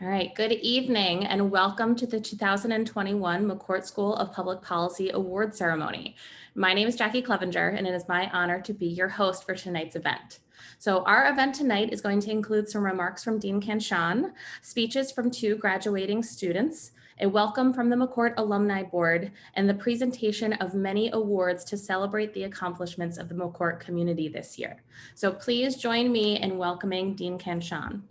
All right, good evening and welcome to the 2021 McCourt School of Public Policy Award Ceremony. My name is Jackie Clevenger and it is my honor to be your host for tonight's event. So our event tonight is going to include some remarks from Dean Canshan, speeches from 2 graduating students, a welcome from the McCourt Alumni Board, and the presentation of many awards to celebrate the accomplishments of the McCourt community this year. So please join me in welcoming Dean Canshan.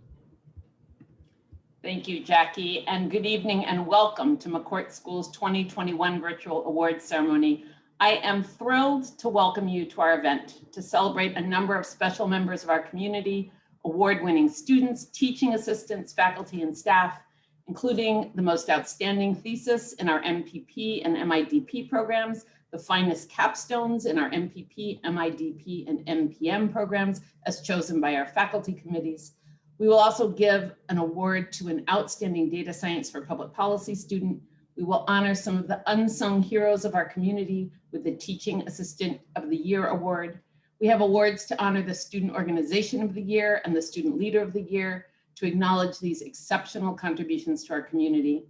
Thank you, Jackie, and good evening and welcome to McCourt School's 2021 Virtual Awards Ceremony. I am thrilled to welcome you to our event to celebrate a number of special members of our community, award-winning students, teaching assistants, faculty, and staff, including the most outstanding thesis in our MPP and MIDP programs, the finest capstones in our MPP, MIDP, and MPM programs as chosen by our faculty committees. We will also give an award to an outstanding data science for public policy student. We will honor some of the unsung heroes of our community with the Teaching Assistant of the Year Award. We have awards to honor the Student Organization of the Year and the Student Leader of the Year to acknowledge these exceptional contributions to our community.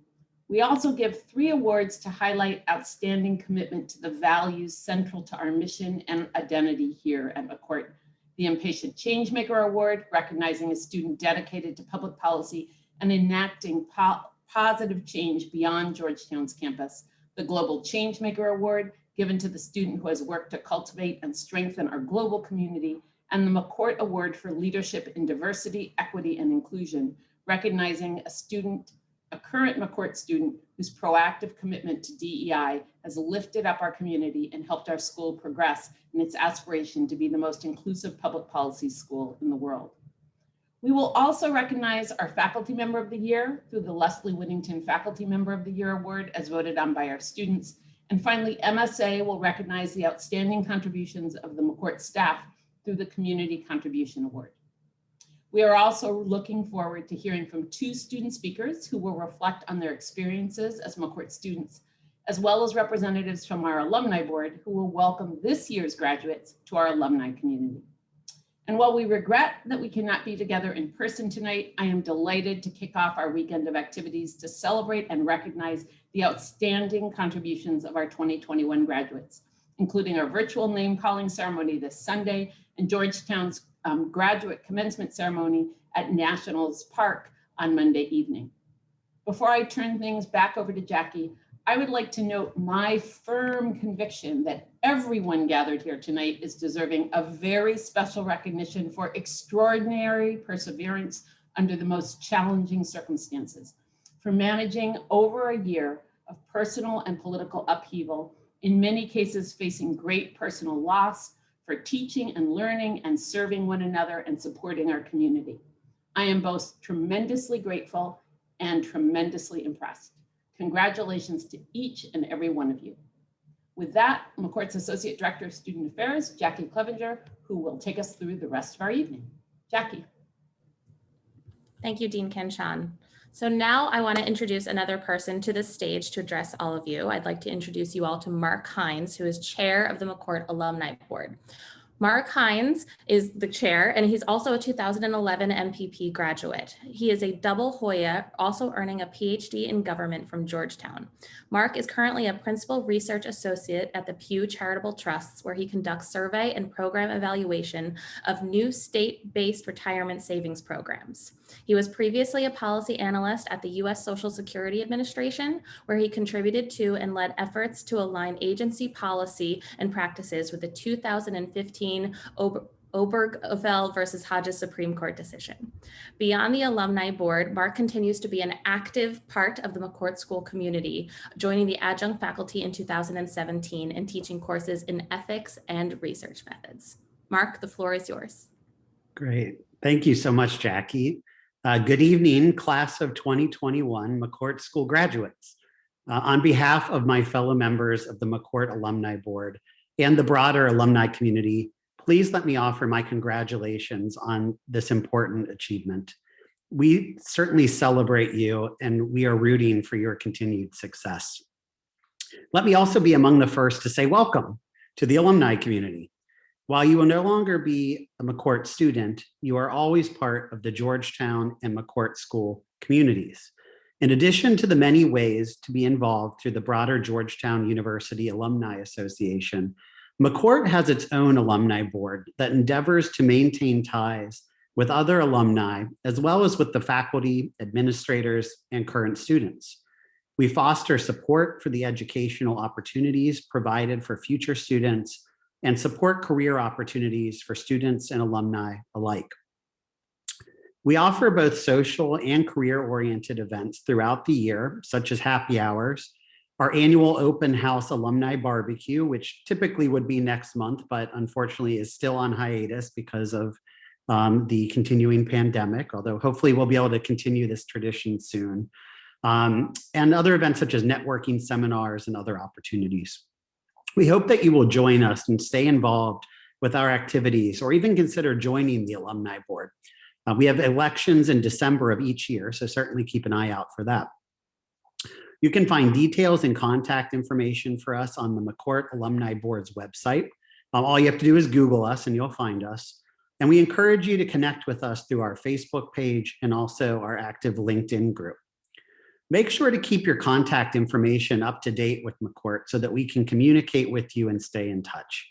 We also give 3 awards to highlight outstanding commitment to the values central to our mission and identity here at McCourt. The Impatient Changemaker Award, recognizing a student dedicated to public policy and enacting positive change beyond Georgetown's campus. The Global Changemaker Award, given to the student who has worked to cultivate and strengthen our global community. And the McCourt Award for Leadership in Diversity, Equity, and Inclusion, recognizing a current McCourt student whose proactive commitment to DEI has lifted up our community and helped our school progress in its aspiration to be the most inclusive public policy school in the world. We will also recognize our Faculty Member of the Year through the Leslie Whittington Faculty Member of the Year Award as voted on by our students. And finally, MSA will recognize the outstanding contributions of the McCourt staff through the Community Contribution Award. We are also looking forward to hearing from 2 student speakers who will reflect on their experiences as McCourt students, as well as representatives from our alumni board who will welcome this year's graduates to our alumni community. And while we regret that we cannot be together in person tonight, I am delighted to kick off our weekend of activities to celebrate and recognize the outstanding contributions of our 2021 graduates, including our virtual name calling ceremony this Sunday and Georgetown's graduate commencement ceremony at Nationals Park on Monday evening. Before I turn things back over to Jackie, I would like to note my firm conviction that everyone gathered here tonight is deserving of very special recognition for extraordinary perseverance under the most challenging circumstances, for managing over a year of personal and political upheaval, in many cases facing great personal loss, for teaching and learning and serving one another and supporting our community. I am both tremendously grateful and tremendously impressed. Congratulations to each and every one of you. With that, McCourt's Associate Director of Student Affairs, Jackie Clevenger, who will take us through the rest of our evening. Jackie. Thank you, Dean Canshan. So now I want to introduce another person to the stage to address all of you. I'd like to introduce you all to Mark Hines, who is chair of the McCourt Alumni Board. Mark Hines is the chair, and he's also a 2011 MPP graduate. He is a double Hoya, also earning a PhD in government from Georgetown. Mark is currently a principal research associate at the Pew Charitable Trusts, where he conducts survey and program evaluation of new state-based retirement savings programs. He was previously a policy analyst at the U.S. Social Security Administration, where he contributed to and led efforts to align agency policy and practices with the 2015 Obergefell versus Hodges Supreme Court decision. Beyond the alumni board, Mark continues to be an active part of the McCourt School community, joining the adjunct faculty in 2017 and teaching courses in ethics and research methods. Mark, the floor is yours. Great. Thank you so much, Jackie. Good evening, class of 2021 McCourt School graduates. On behalf of my fellow members of the McCourt Alumni Board and the broader alumni community, please let me offer my congratulations on this important achievement. We certainly celebrate you and we are rooting for your continued success. Let me also be among the first to say welcome to the alumni community. While you will no longer be a McCourt student, you are always part of the Georgetown and McCourt School communities. In addition to the many ways to be involved through the broader Georgetown University Alumni Association, McCourt has its own alumni board that endeavors to maintain ties with other alumni, as well as with the faculty, administrators, and current students. We foster support for the educational opportunities provided for future students and support career opportunities for students and alumni alike. We offer both social and career-oriented events throughout the year, such as happy hours, our annual open house alumni barbecue, which typically would be next month, but unfortunately is still on hiatus because of the continuing pandemic, although hopefully we'll be able to continue this tradition soon, and other events such as networking seminars and other opportunities. We hope that you will join us and stay involved with our activities, or even consider joining the alumni board. We have elections in December of each year, so certainly keep an eye out for that. You can find details and contact information for us on the McCourt Alumni Board's website. All you have to do is Google us and you'll find us. And we encourage you to connect with us through our Facebook page and also our active LinkedIn group. Make sure to keep your contact information up to date with McCourt so that we can communicate with you and stay in touch.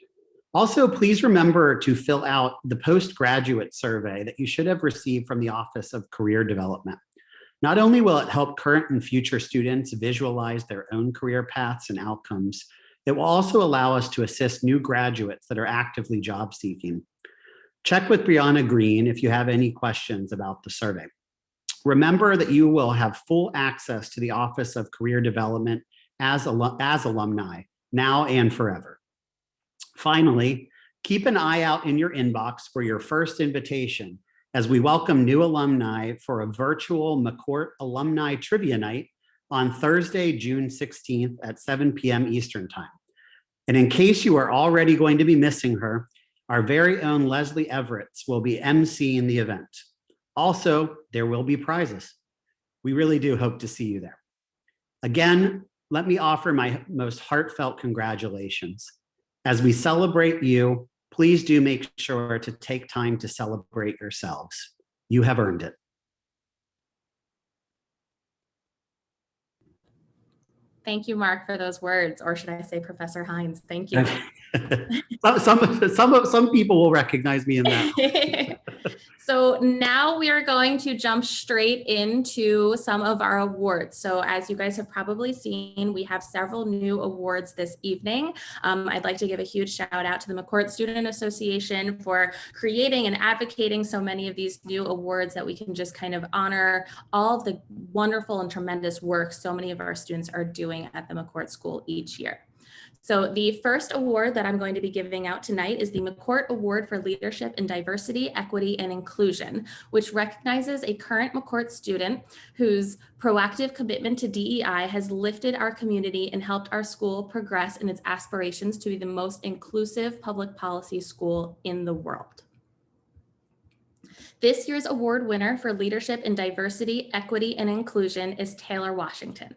Also, please remember to fill out the postgraduate survey that you should have received from the Office of Career Development. Not only will it help current and future students visualize their own career paths and outcomes, it will also allow us to assist new graduates that are actively job seeking. Check with Brianna Green if you have any questions about the survey. Remember that you will have full access to the Office of Career Development as alumni, now and forever. Finally, keep an eye out in your inbox for your first invitation as we welcome new alumni for a virtual McCourt Alumni Trivia Night on Thursday, June 16th at 7 p.m. Eastern Time. And in case you are already going to be missing her, our very own Leslie Everetts will be emceeing the event. Also, there will be prizes. We really do hope to see you there. Again, let me offer my most heartfelt congratulations. As we celebrate you, please do make sure to take time to celebrate yourselves. You have earned it. Thank you, Mark, for those words, or should I say Professor Hines? Thank you. Some people will recognize me in that. So now we are going to jump straight into some of our awards. So as you guys have probably seen, we have several new awards this evening. I'd like to give a huge shout out to the McCourt Student Association for creating and advocating so many of these new awards that we can just kind of honor all of the wonderful and tremendous work so many of our students are doing at the McCourt School each year. So the first award that I'm going to be giving out tonight is the McCourt Award for Leadership in Diversity, Equity, and Inclusion, which recognizes a current McCourt student whose proactive commitment to DEI has lifted our community and helped our school progress in its aspirations to be the most inclusive public policy school in the world. This year's award winner for Leadership in Diversity, Equity, and Inclusion is Taylor Washington.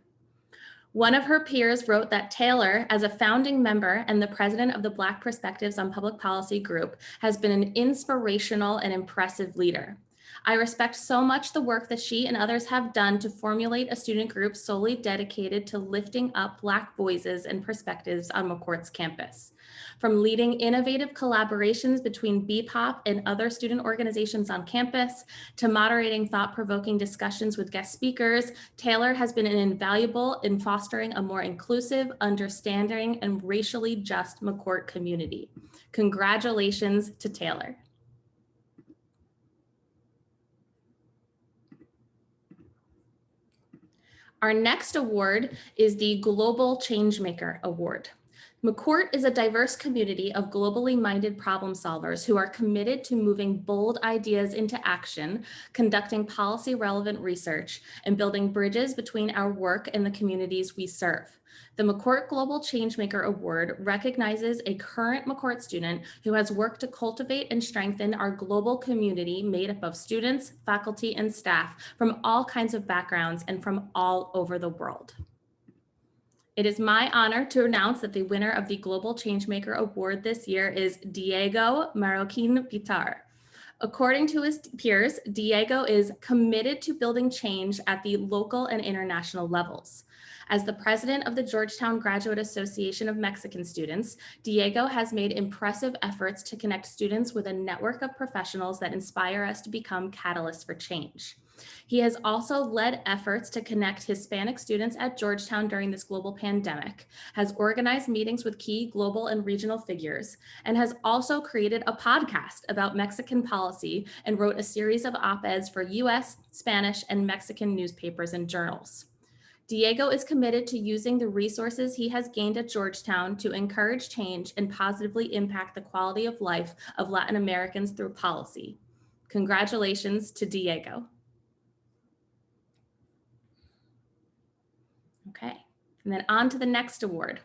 One of her peers wrote that Taylor, as a founding member and the president of the Black Perspectives on Public Policy group, has been an inspirational and impressive leader. I respect so much the work that she and others have done to formulate a student group solely dedicated to lifting up Black voices and perspectives on McCourt's campus. From leading innovative collaborations between BPOP and other student organizations on campus, to moderating thought-provoking discussions with guest speakers, Taylor has been invaluable in fostering a more inclusive, understanding, and racially just McCourt community. Congratulations to Taylor. Our next award is the Global Changemaker Award. McCourt is a diverse community of globally minded problem solvers who are committed to moving bold ideas into action, conducting policy relevant research, and building bridges between our work and the communities we serve. The McCourt Global Changemaker Award recognizes a current McCourt student who has worked to cultivate and strengthen our global community made up of students, faculty, and staff from all kinds of backgrounds and from all over the world. It is my honor to announce that the winner of the Global Changemaker Award this year is Diego Marroquin Pitar. According to his peers, Diego is committed to building change at the local and international levels. As the president of the Georgetown Graduate Association of Mexican Students, Diego has made impressive efforts to connect students with a network of professionals that inspire us to become catalysts for change. He has also led efforts to connect Hispanic students at Georgetown during this global pandemic, has organized meetings with key global and regional figures, and has also created a podcast about Mexican policy and wrote a series of op-eds for US, Spanish, and Mexican newspapers and journals. Diego is committed to using the resources he has gained at Georgetown to encourage change and positively impact the quality of life of Latin Americans through policy. Congratulations to Diego. Okay, and then on to the next award.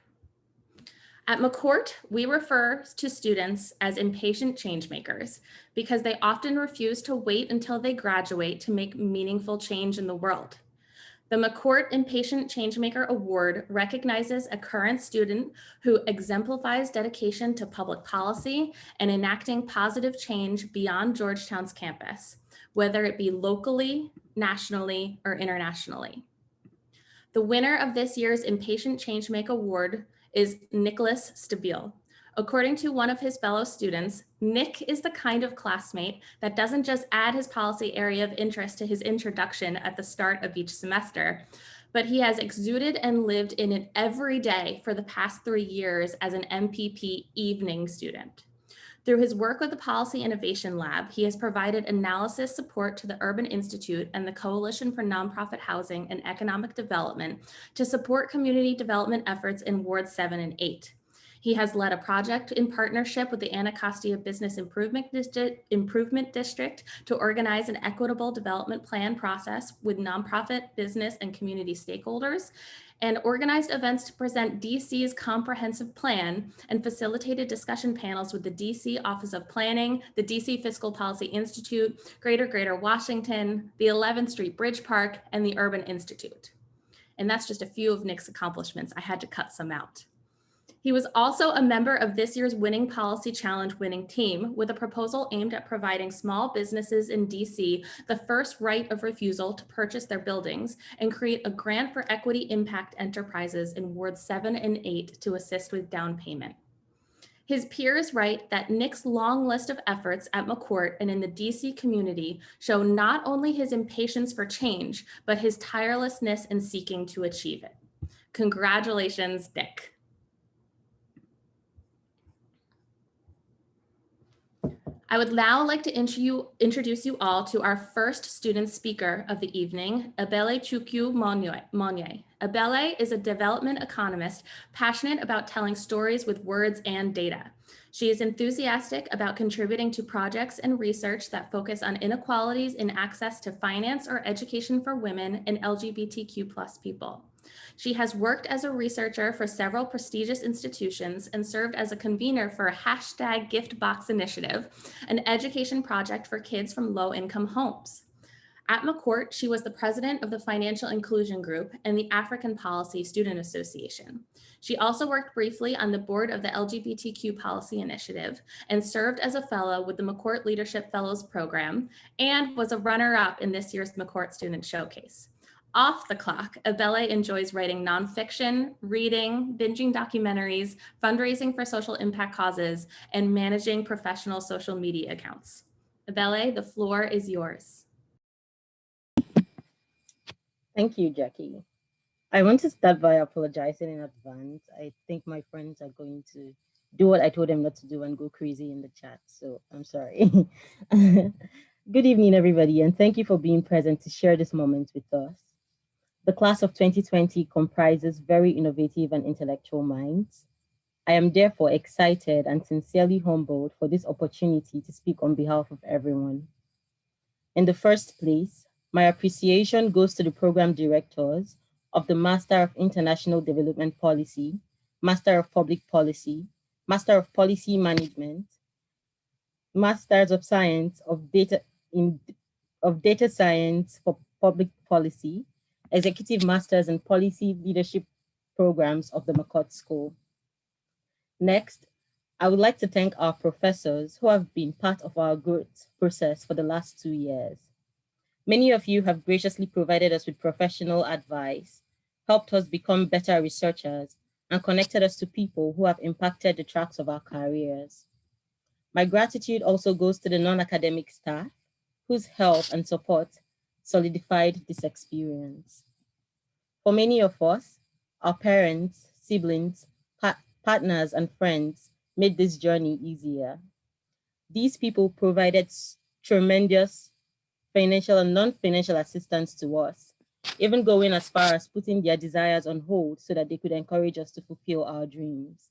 At McCourt, we refer to students as impatient changemakers because they often refuse to wait until they graduate to make meaningful change in the world. The McCourt Impatient Changemaker Award recognizes a current student who exemplifies dedication to public policy and enacting positive change beyond Georgetown's campus, whether it be locally, nationally, or internationally. The winner of this year's Impatient Changemaker Award is Nicholas Stabile. According to one of his fellow students, Nick is the kind of classmate that doesn't just add his policy area of interest to his introduction at the start of each semester, but he has exuded and lived in it every day for the past 3 years as an MPP evening student. Through his work with the Policy Innovation Lab, he has provided analysis support to the Urban Institute and the Coalition for Nonprofit Housing and Economic Development to support community development efforts in Wards 7 and 8. He has led a project in partnership with the Anacostia Business Improvement District to organize an equitable development plan process with nonprofit, business, and community stakeholders, and organized events to present DC's comprehensive plan and facilitated discussion panels with the DC Office of Planning, the DC Fiscal Policy Institute, Greater Washington, the 11th Street Bridge Park, and the Urban Institute. And that's just a few of Nick's accomplishments. I had to cut some out. He was also a member of this year's Winning Policy Challenge winning team with a proposal aimed at providing small businesses in DC the first right of refusal to purchase their buildings and create a grant for equity impact enterprises in Wards 7 and 8 to assist with down payment. His peers write that Nick's long list of efforts at McCourt and in the DC community show not only his impatience for change, but his tirelessness in seeking to achieve it. Congratulations, Nick. I would now like to introduce you all to our first student speaker of the evening, Abele Chukwu Monye. Abele is a development economist passionate about telling stories with words and data. She is enthusiastic about contributing to projects and research that focus on inequalities in access to finance or education for women and LGBTQ+ people. She has worked as a researcher for several prestigious institutions and served as a convener for #GiftBox Initiative, an education project for kids from low-income homes. At McCourt, she was the president of the Financial Inclusion Group and the African Policy Student Association. She also worked briefly on the board of the LGBTQ Policy Initiative and served as a fellow with the McCourt Leadership Fellows Program and was a runner-up in this year's McCourt Student Showcase. Off the clock, Abele enjoys writing nonfiction, reading, binging documentaries, fundraising for social impact causes, and managing professional social media accounts. Abele, the floor is yours. Thank you, Jackie. I want to start by apologizing in advance. I think my friends are going to do what I told them not to do and go crazy in the chat, so I'm sorry. Good evening, everybody, and thank you for being present to share this moment with us. The class of 2020 comprises very innovative and intellectual minds. I am therefore excited and sincerely humbled for this opportunity to speak on behalf of everyone. In the first place, my appreciation goes to the program directors of the Master of International Development Policy, Master of Public Policy, Master of Policy Management, Masters of Science of Data Science for Public Policy, Executive Masters in Policy Leadership Programs of the McCourt School. Next, I would like to thank our professors who have been part of our growth process for the last 2 years. Many of you have graciously provided us with professional advice, helped us become better researchers, and connected us to people who have impacted the tracks of our careers. My gratitude also goes to the non-academic staff whose help and support solidified this experience. For many of us, our parents, siblings, partners, and friends made this journey easier. These people provided tremendous financial and non-financial assistance to us, even going as far as putting their desires on hold so that they could encourage us to fulfill our dreams.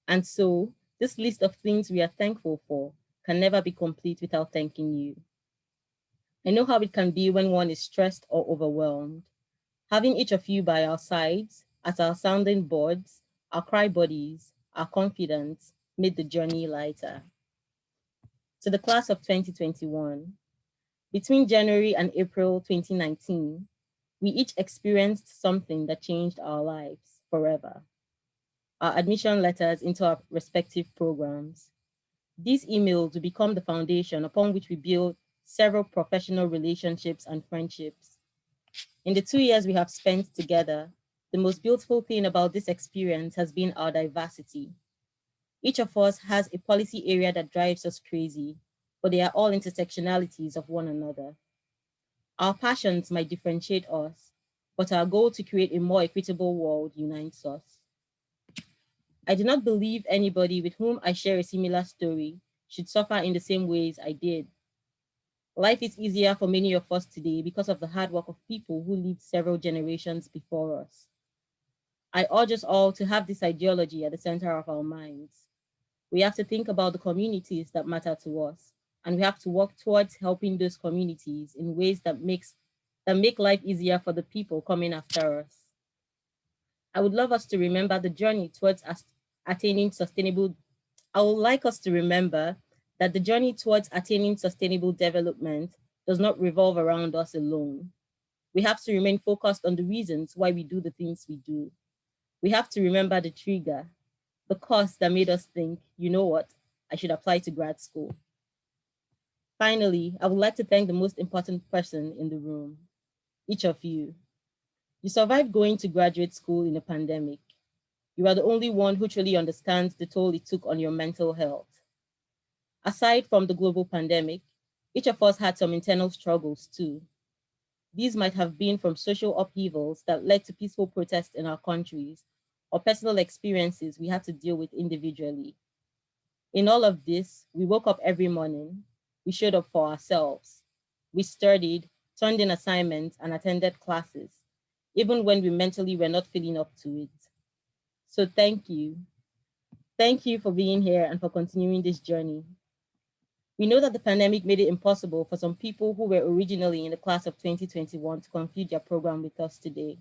And so, this list of things we are thankful for can never be complete without thanking you. I know how it can be when one is stressed or overwhelmed. Having each of you by our sides, as our sounding boards, our cry buddies, our confidants, made the journey lighter. To the class of 2021, between January and April 2019, we each experienced something that changed our lives forever. Our admission letters into our respective programs. These emails will become the foundation upon which we build several professional relationships and friendships. In the 2 years we have spent together, the most beautiful thing about this experience has been our diversity. Each of us has a policy area that drives us crazy, but they are all intersectionalities of one another. Our passions might differentiate us, but our goal to create a more equitable world unites us. I do not believe anybody with whom I share a similar story should suffer in the same ways I did. Life is easier for many of us today because of the hard work of people who lived several generations before us. I urge us all to have this ideology at the center of our minds. We have to think about the communities that matter to us, and we have to work towards helping those communities in ways that make life easier for the people coming after us. I would love us to remember the journey towards attaining sustainable. I would like us to remember that the journey towards attaining sustainable development does not revolve around us alone. We have to remain focused on the reasons why we do the things we do. We have to remember the trigger, the cause that made us think, you know what, I should apply to grad school. Finally, I would like to thank the most important person in the room, each of you. You survived going to graduate school in a pandemic. You are the only one who truly understands the toll it took on your mental health. Aside from the global pandemic, each of us had some internal struggles too. These might have been from social upheavals that led to peaceful protests in our countries, or personal experiences we had to deal with individually. In all of this, we woke up every morning, we showed up for ourselves. We studied, turned in assignments, and attended classes, even when we mentally were not feeling up to it. So thank you. Thank you for being here and for continuing this journey. We know that the pandemic made it impossible for some people who were originally in the class of 2021 to complete their program with us today.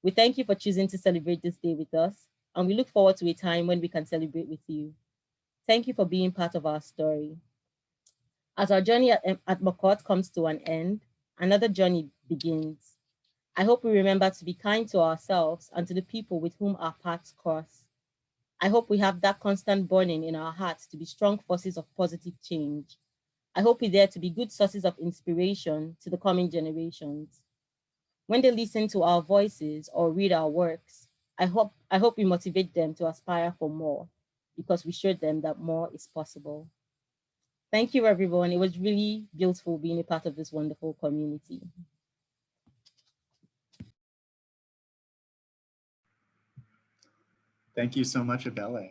We thank you for choosing to celebrate this day with us, and we look forward to a time when we can celebrate with you. Thank you for being part of our story. As our journey at McCourt comes to an end, another journey begins. I hope we remember to be kind to ourselves and to the people with whom our paths cross. I hope we have that constant burning in our hearts to be strong forces of positive change. I hope we dare to be good sources of inspiration to the coming generations. When they listen to our voices or read our works, I hope we motivate them to aspire for more, because we showed them that more is possible. Thank you, everyone. It was really beautiful being a part of this wonderful community. Thank you so much, Abele.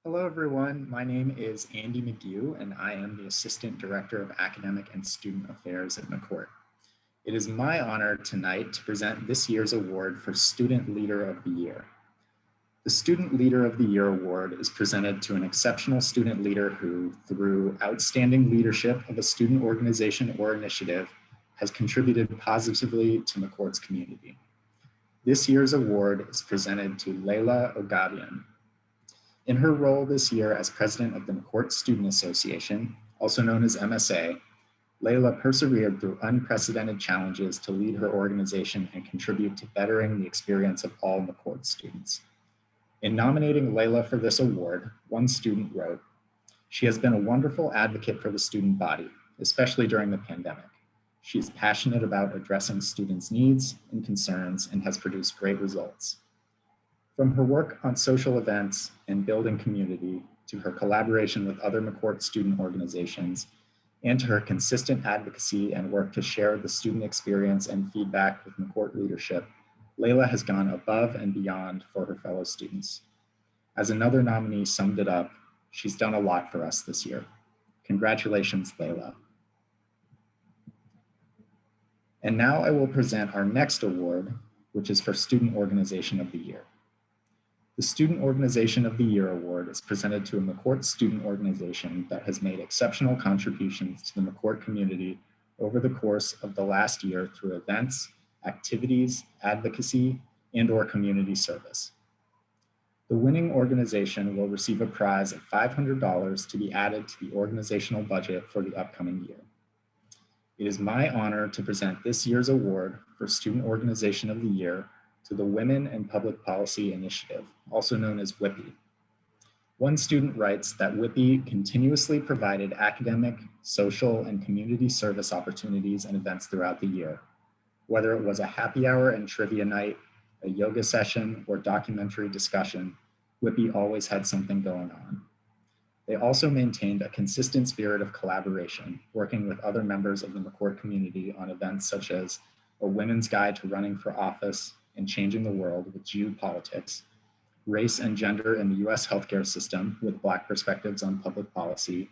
Hello, everyone. My name is Andy McGew, and I am the Assistant Director of Academic and Student Affairs at McCourt. It is my honor tonight to present this year's award for Student Leader of the Year. The Student Leader of the Year award is presented to an exceptional student leader who, through outstanding leadership of a student organization or initiative, has contributed positively to McCourt's community. This year's award is presented to Layla Ogadian. In her role this year as president of the McCourt Student Association, also known as MSA, Layla persevered through unprecedented challenges to lead her organization and contribute to bettering the experience of all McCourt students. In nominating Layla for this award, one student wrote, "She has been a wonderful advocate for the student body, especially during the pandemic. She is passionate about addressing students' needs and concerns and has produced great results. From her work on social events and building community to her collaboration with other McCourt student organizations and to her consistent advocacy and work to share the student experience and feedback with McCourt leadership, Layla has gone above and beyond for her fellow students. As another nominee summed it up, she's done a lot for us this year. Congratulations, Layla." And now I will present our next award, which is for Student Organization of the Year. The Student Organization of the Year award is presented to a McCourt student organization that has made exceptional contributions to the McCourt community over the course of the last year through events, activities, advocacy, and/or community service. The winning organization will receive a prize of $500 to be added to the organizational budget for the upcoming year. It is my honor to present this year's award for Student Organization of the Year to the Women in Public Policy Initiative, also known as WIPI. One student writes that WIPI continuously provided academic, social, and community service opportunities and events throughout the year. Whether it was a happy hour and trivia night, a yoga session, or documentary discussion, WIPI always had something going on. They also maintained a consistent spirit of collaboration, working with other members of the McCourt community on events such as a women's guide to running for office and changing the world with geopolitics, race and gender in the US healthcare system with Black perspectives on public policy,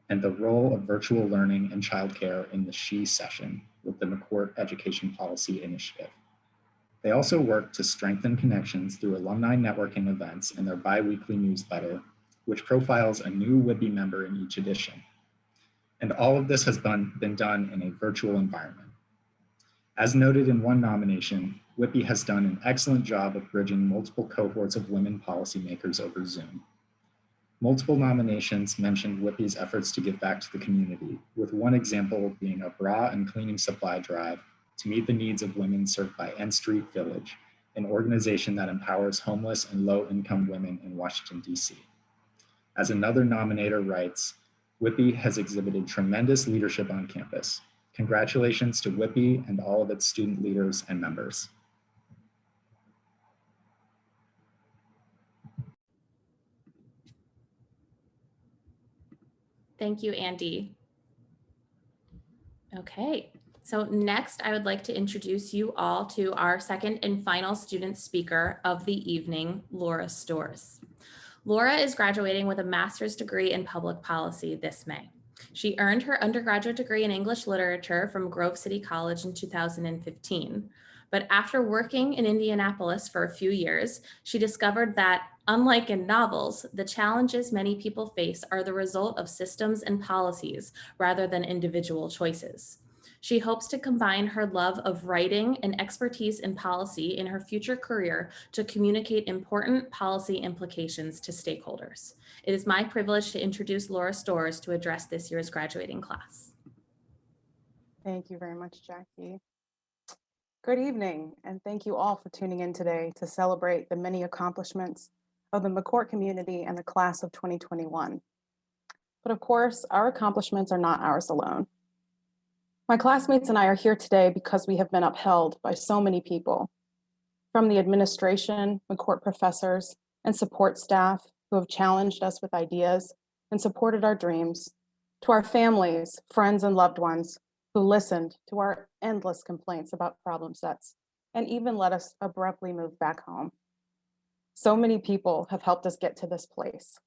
and the role of virtual learning and childcare in the SHE session with the McCourt Education Policy Initiative. They also work to strengthen connections through alumni networking events and their bi-weekly newsletter, which profiles a new WIPI member in each edition. And all of this has been done in a virtual environment. As noted in one nomination, WIPI has done an excellent job of bridging multiple cohorts of women policymakers over Zoom. Multiple nominations mentioned WIPI's efforts to give back to the community, with one example being a bra and cleaning supply drive to meet the needs of women served by N Street Village, an organization that empowers homeless and low-income women in Washington, D.C. As another nominator writes, WIPI has exhibited tremendous leadership on campus. Congratulations to WIPI and all of its student leaders and members. Thank you, Andy. Okay, so next I would like to introduce you all to our second and final student speaker of the evening, Laura Storrs. Laura is graduating with a master's degree in public policy this May. She earned her undergraduate degree in English literature from Grove City College in 2015. But after working in Indianapolis for a few years, she discovered that, unlike in novels, the challenges many people face are the result of systems and policies rather than individual choices. She hopes to combine her love of writing and expertise in policy in her future career to communicate important policy implications to stakeholders. It is my privilege to introduce Laura Storrs to address this year's graduating class. Thank you very much, Jackie. Good evening, and thank you all for tuning in today to celebrate the many accomplishments of the McCourt community and the class of 2021. But of course, our accomplishments are not ours alone. My classmates and I are here today because we have been upheld by so many people, from the administration, McCourt professors, and support staff who have challenged us with ideas and supported our dreams, to our families, friends, and loved ones who listened to our endless complaints about problem sets and even let us abruptly move back home. So many people have helped us get to this place.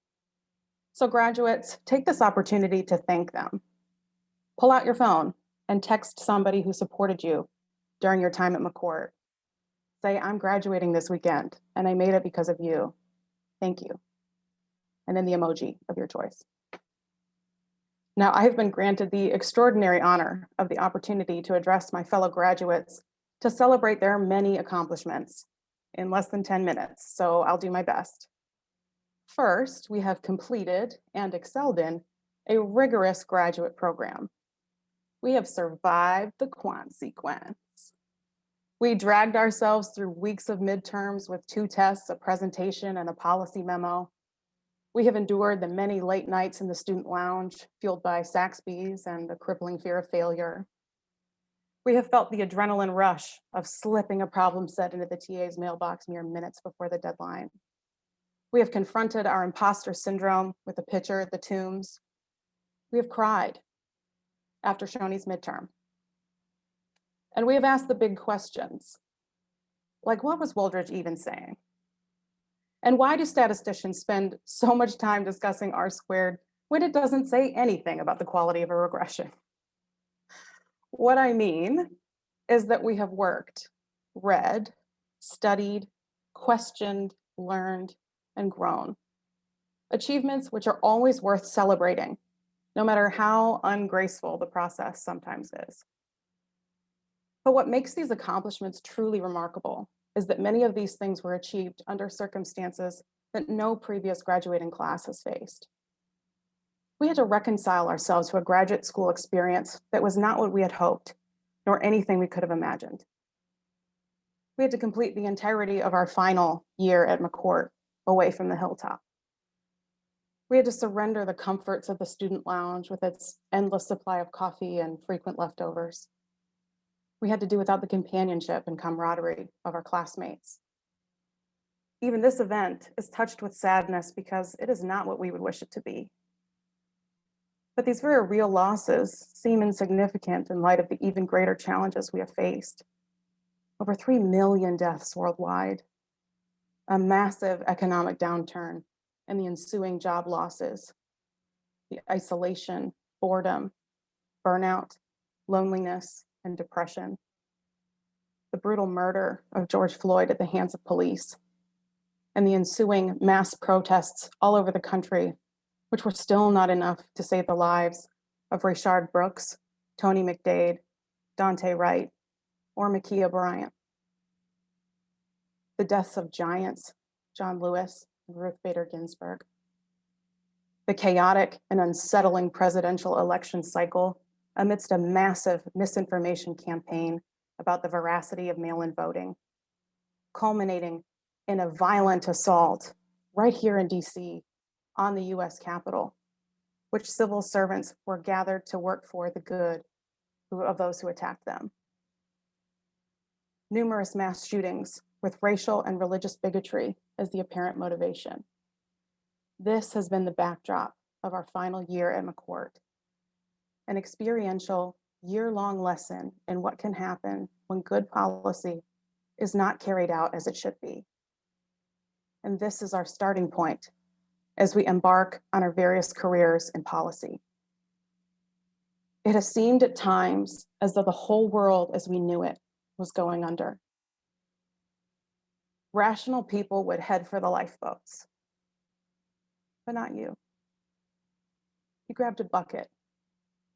So graduates, take this opportunity to thank them. Pull out your phone and text somebody who supported you during your time at McCourt. Say, I'm graduating this weekend and I made it because of you. Thank you. And then the emoji of your choice. Now, I have been granted the extraordinary honor of the opportunity to address my fellow graduates to celebrate their many accomplishments in less than 10 minutes, so I'll do my best. First, we have completed and excelled in a rigorous graduate program. We have survived the quant sequence. We dragged ourselves through weeks of midterms with 2 tests, a presentation, and a policy memo. We have endured the many late nights in the student lounge, fueled by Saxby's and the crippling fear of failure. We have felt the adrenaline rush of slipping a problem set into the TA's mailbox mere minutes before the deadline. We have confronted our imposter syndrome with a pitcher at the Tombs. We have cried after Shoney's midterm. And we have asked the big questions, like what was Wooldridge even saying? And why do statisticians spend so much time discussing R squared when it doesn't say anything about the quality of a regression? What I mean is that we have worked, read, studied, questioned, learned, and grown. Achievements which are always worth celebrating, no matter how ungraceful the process sometimes is. But what makes these accomplishments truly remarkable is that many of these things were achieved under circumstances that no previous graduating class has faced. We had to reconcile ourselves to a graduate school experience that was not what we had hoped, nor anything we could have imagined. We had to complete the entirety of our final year at McCourt away from the hilltop. We had to surrender the comforts of the student lounge with its endless supply of coffee and frequent leftovers. We had to do without the companionship and camaraderie of our classmates. Even this event is touched with sadness because it is not what we would wish it to be. But these very real losses seem insignificant in light of the even greater challenges we have faced. Over 3 million deaths worldwide, a massive economic downturn, and the ensuing job losses, the isolation, boredom, burnout, loneliness, and depression, the brutal murder of George Floyd at the hands of police, and the ensuing mass protests all over the country, which were still not enough to save the lives of Rayshard Brooks, Tony McDade, Dante Wright, or Makia Bryant. The deaths of giants, John Lewis and Ruth Bader Ginsburg. The chaotic and unsettling presidential election cycle amidst a massive misinformation campaign about the veracity of mail-in voting, culminating in a violent assault right here in DC on the US Capitol, which civil servants were gathered to work for the good of those who attacked them. Numerous mass shootings with racial and religious bigotry as the apparent motivation. This has been the backdrop of our final year at McCourt, an experiential year-long lesson in what can happen when good policy is not carried out as it should be. And this is our starting point as we embark on our various careers in policy. It has seemed at times as though the whole world as we knew it was going under. Rational people would head for the lifeboats, but not you. You grabbed a bucket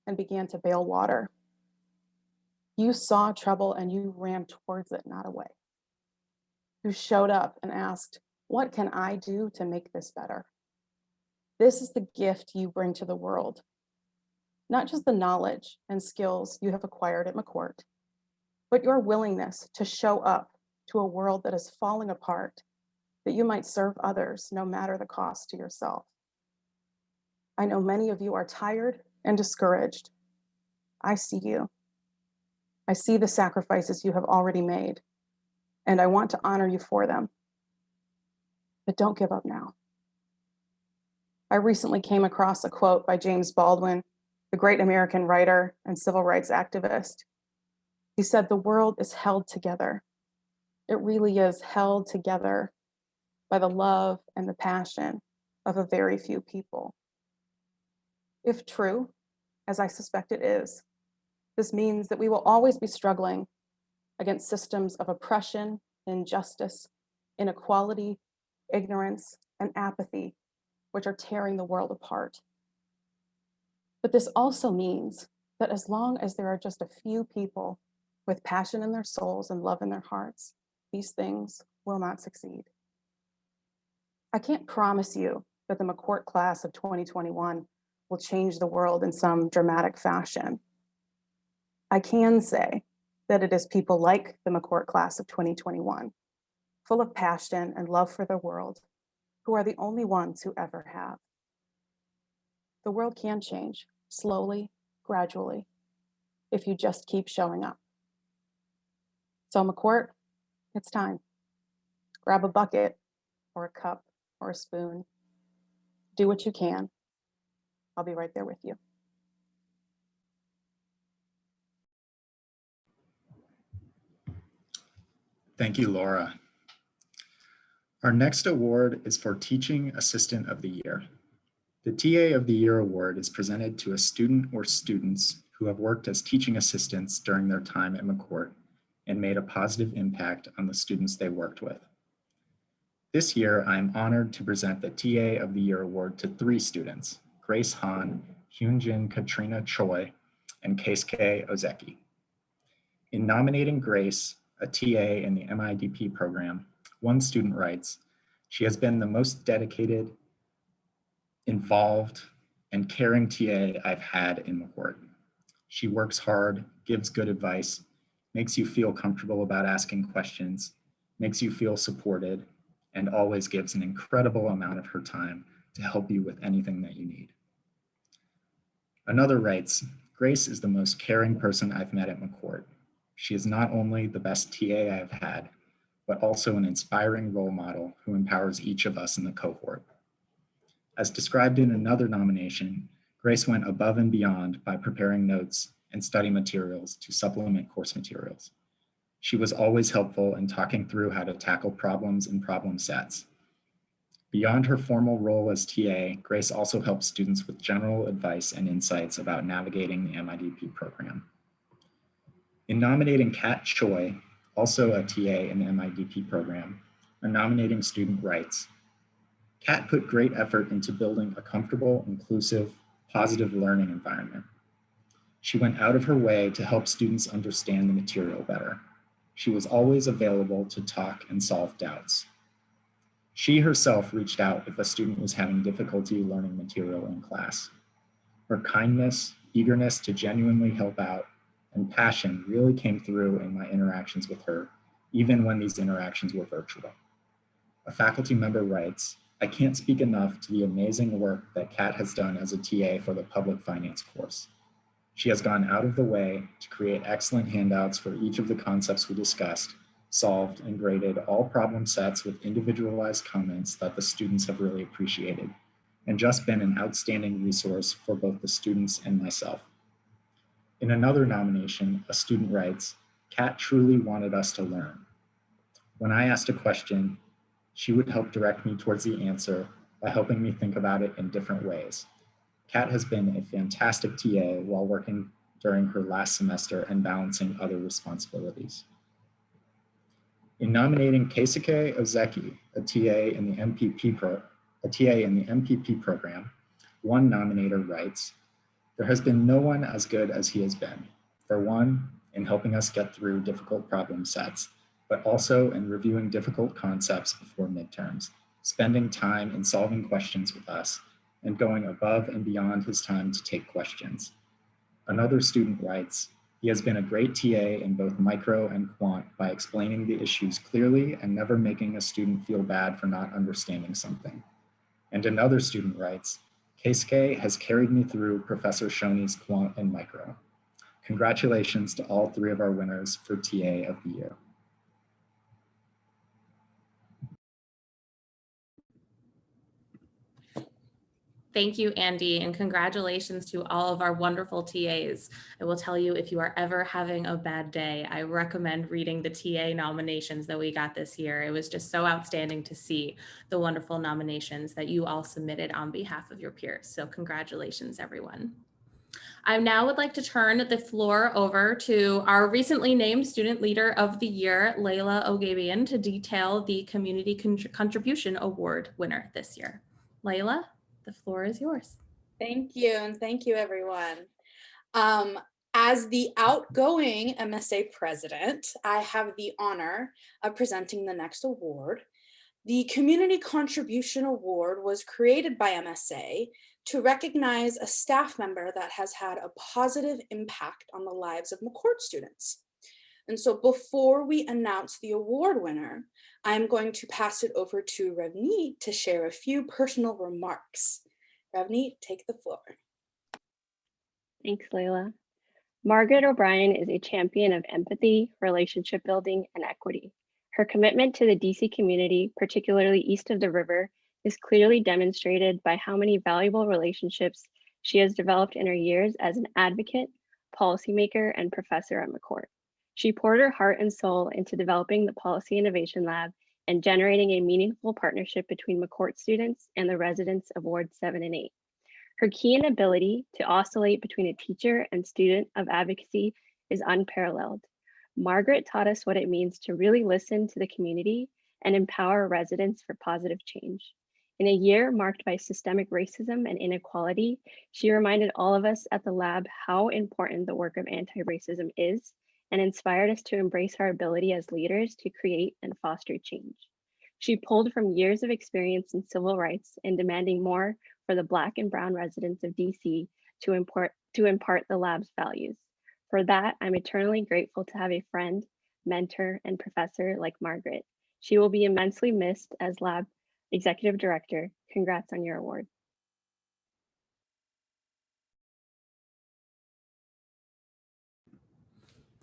and began to bail water. You saw trouble and you ran towards it, not away. You showed up and asked, what can I do to make this better? This is the gift you bring to the world, not just the knowledge and skills you have acquired at McCourt, but your willingness to show up to a world that is falling apart, that you might serve others no matter the cost to yourself. I know many of you are tired and discouraged. I see you. I see the sacrifices you have already made, and I want to honor you for them. But don't give up now. I recently came across a quote by James Baldwin, the great American writer and civil rights activist. He said, "The world is held together. It really is held together by the love and the passion of a very few people." If true, as I suspect it is, this means that we will always be struggling against systems of oppression, injustice, inequality, ignorance, and apathy, which are tearing the world apart. But this also means that as long as there are just a few people with passion in their souls and love in their hearts, these things will not succeed. I can't promise you that the McCourt class of 2021 will change the world in some dramatic fashion. I can say that it is people like the McCourt class of 2021, full of passion and love for the world, who are the only ones who ever have. The world can change, slowly, gradually, if you just keep showing up. So McCourt, it's time. Grab a bucket or a cup or a spoon. Do what you can. I'll be right there with you. Thank you, Laura. Our next award is for Teaching Assistant of the Year. The TA of the Year award is presented to a student or students who have worked as teaching assistants during their time at McCourt and made a positive impact on the students they worked with. This year, I am honored to present the TA of the Year award to 3 students, Grace Han, Hyunjin Katrina Choi, and Keisuke Ozeki. In nominating Grace, a TA in the MIDP program, one student writes, "She has been the most dedicated, involved, and caring TA I've had in McCourt. She works hard, gives good advice, makes you feel comfortable about asking questions, makes you feel supported, and always gives an incredible amount of her time to help you with anything that you need." Another writes, "Grace is the most caring person I've met at McCourt. She is not only the best TA I have had, but also an inspiring role model who empowers each of us in the cohort." As described in another nomination, Grace went above and beyond by preparing notes and study materials to supplement course materials. She was always helpful in talking through how to tackle problems and problem sets. Beyond her formal role as TA, Grace also helps students with general advice and insights about navigating the MIDP program. In nominating Kat Choi, also a TA in the MIDP program, a nominating student writes, "Kat put great effort into building a comfortable, inclusive, positive learning environment. She went out of her way to help students understand the material better. She was always available to talk and solve doubts. She herself reached out if a student was having difficulty learning material in class. Her kindness, eagerness to genuinely help out, and passion really came through in my interactions with her, even when these interactions were virtual." A faculty member writes, "I can't speak enough to the amazing work that Kat has done as a TA for the public finance course. She has gone out of the way to create excellent handouts for each of the concepts we discussed, solved and graded all problem sets with individualized comments that the students have really appreciated, and just been an outstanding resource for both the students and myself." In another nomination, a student writes, "Kat truly wanted us to learn. When I asked a question, she would help direct me towards the answer by helping me think about it in different ways. Kat has been a fantastic TA while working during her last semester and balancing other responsibilities." In nominating Keisuke Ozeki, a TA in the MPP program, one nominator writes, "There has been no one as good as he has been. For one, in helping us get through difficult problem sets, but also in reviewing difficult concepts before midterms, spending time in solving questions with us, and going above and beyond his time to take questions." Another student writes, "He has been a great TA in both micro and quant by explaining the issues clearly and never making a student feel bad for not understanding something." And another student writes, "Keisuke has carried me through Professor Shoney's quant and micro. Congratulations to all 3 of our winners for TA of the Year." Thank you, Andy, and congratulations to all of our wonderful TAs. I will tell you, if you are ever having a bad day, I recommend reading the TA nominations that we got this year. It was just so outstanding to see the wonderful nominations that you all submitted on behalf of your peers. So congratulations, everyone. I now would like to turn the floor over to our recently named Student Leader of the Year, Layla Ogabian, to detail the Community Contribution Award winner this year. Layla? The floor is yours. Thank you, and thank you, everyone. As the outgoing MSA president, I have the honor of presenting the next award. The Community Contribution Award was created by MSA to recognize a staff member that has had a positive impact on the lives of McCourt students. And so before we announce the award winner, I'm going to pass it over to Ravneet to share a few personal remarks. Ravneet, take the floor. Thanks, Layla. Margaret O'Brien is a champion of empathy, relationship building, and equity. Her commitment to the DC community, particularly east of the river, is clearly demonstrated by how many valuable relationships she has developed in her years as an advocate, policymaker, and professor at McCourt. She poured her heart and soul into developing the Policy Innovation Lab and generating a meaningful partnership between McCourt students and the residents of Wards 7 and 8. Her keen ability to oscillate between a teacher and student of advocacy is unparalleled. Margaret taught us what it means to really listen to the community and empower residents for positive change. In a year marked by systemic racism and inequality, she reminded all of us at the lab how important the work of anti-racism is and inspired us to embrace our ability as leaders to create and foster change. She pulled from years of experience in civil rights and demanding more for the Black and Brown residents of DC to impart the lab's values. For that, I'm eternally grateful to have a friend, mentor, and professor like Margaret. She will be immensely missed as lab executive director. Congrats on your award.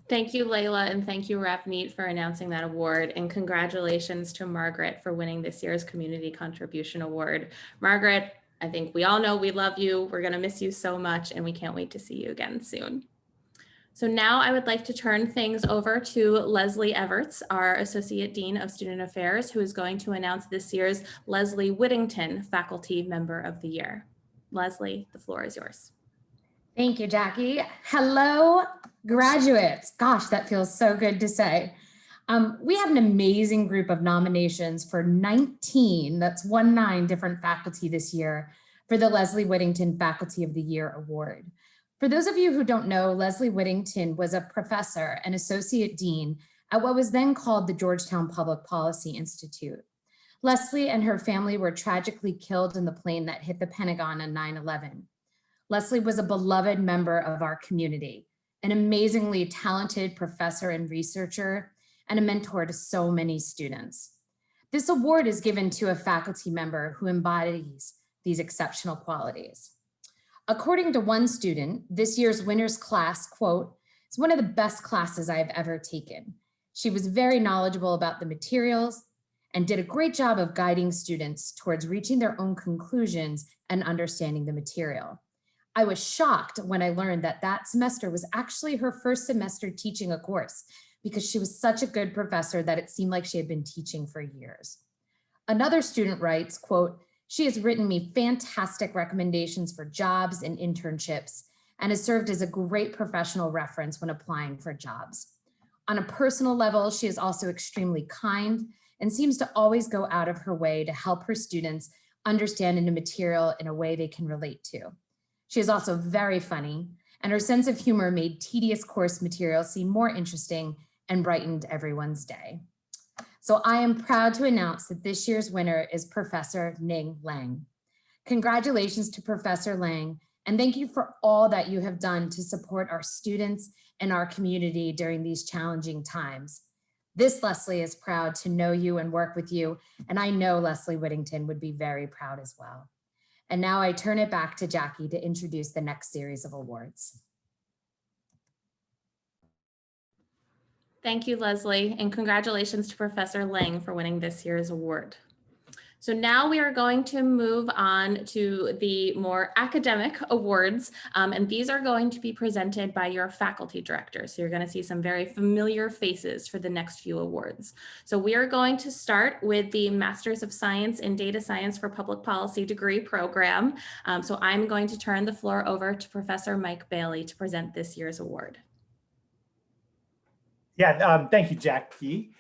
Thank you, Layla, and thank you, Ravneet, for announcing that award. And congratulations to Margaret for winning this year's Community Contribution Award. Margaret, I think we all know we love you. We're going to miss you so much, and we can't wait to see you again soon. So now I would like to turn things over to Leslie Everts, our Associate Dean of Student Affairs, who is going to announce this year's Leslie Whittington Faculty Member of the Year. Leslie, the floor is yours. Thank you, Jackie. Hello, graduates. Gosh, that feels so good to say. We have an amazing group of nominations for 19, that's 19 different faculty this year for the Leslie Whittington Faculty of the Year Award. For those of you who don't know, Leslie Whittington was a professor and associate dean at what was then called the Georgetown Public Policy Institute. Leslie and her family were tragically killed in the plane that hit the Pentagon on 9/11. Leslie was a beloved member of our community, an amazingly talented professor and researcher, and a mentor to so many students. This award is given to a faculty member who embodies these exceptional qualities. According to one student, this year's winner's class, quote, is one of the best classes I have ever taken. She was very knowledgeable about the materials and did a great job of guiding students towards reaching their own conclusions and understanding the material. I was shocked when I learned that that semester was actually her first semester teaching a course because she was such a good professor that it seemed like she had been teaching for years. Another student writes, quote, she has written me fantastic recommendations for jobs and internships and has served as a great professional reference when applying for jobs. On a personal level, she is also extremely kind and seems to always go out of her way to help her students understand a material in a way they can relate to. She is also very funny, and her sense of humor made tedious course material seem more interesting and brightened everyone's day. So I am proud to announce that this year's winner is Professor Ning Lang. Congratulations to Professor Lang, and thank you for all that you have done to support our students and our community during these challenging times. This Leslie is proud to know you and work with you, and I know Leslie Whittington would be very proud as well. And now I turn it back to Jackie to introduce the next series of awards. Thank you, Leslie, and congratulations to Professor Lang for winning this year's award. So now we are going to move on to the more academic awards, and these are going to be presented by your faculty director. So you're going to see some very familiar faces for the next few awards. So we are going to start with the Masters of Science in Data Science for Public Policy degree program. So I'm going to turn the floor over to Professor Mike Bailey to present this year's award. Yeah, thank you, Jackie.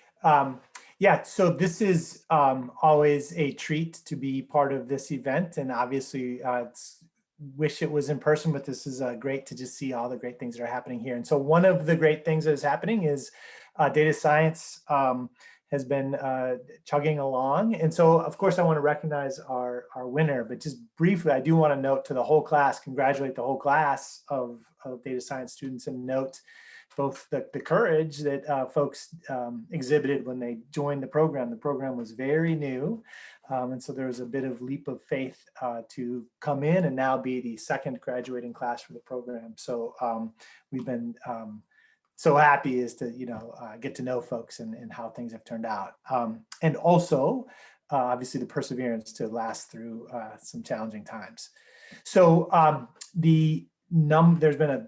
Yeah, so this is always a treat to be part of this event, and obviously wish it was in person, but this is great to just see all the great things that are happening here. And so one of the great things that is happening is data science has been chugging along. And so of course I want to recognize our winner, but just briefly, I do want to note to the whole class, congratulate the whole class of data science students, and note both the courage that folks exhibited when they joined the program. The program was very new. And so there was a bit of leap of faith to come in and now be the second graduating class for the program. So we've been so happy is to, get to know folks and how things have turned out. And also, obviously, the perseverance to last through some challenging times. So there's been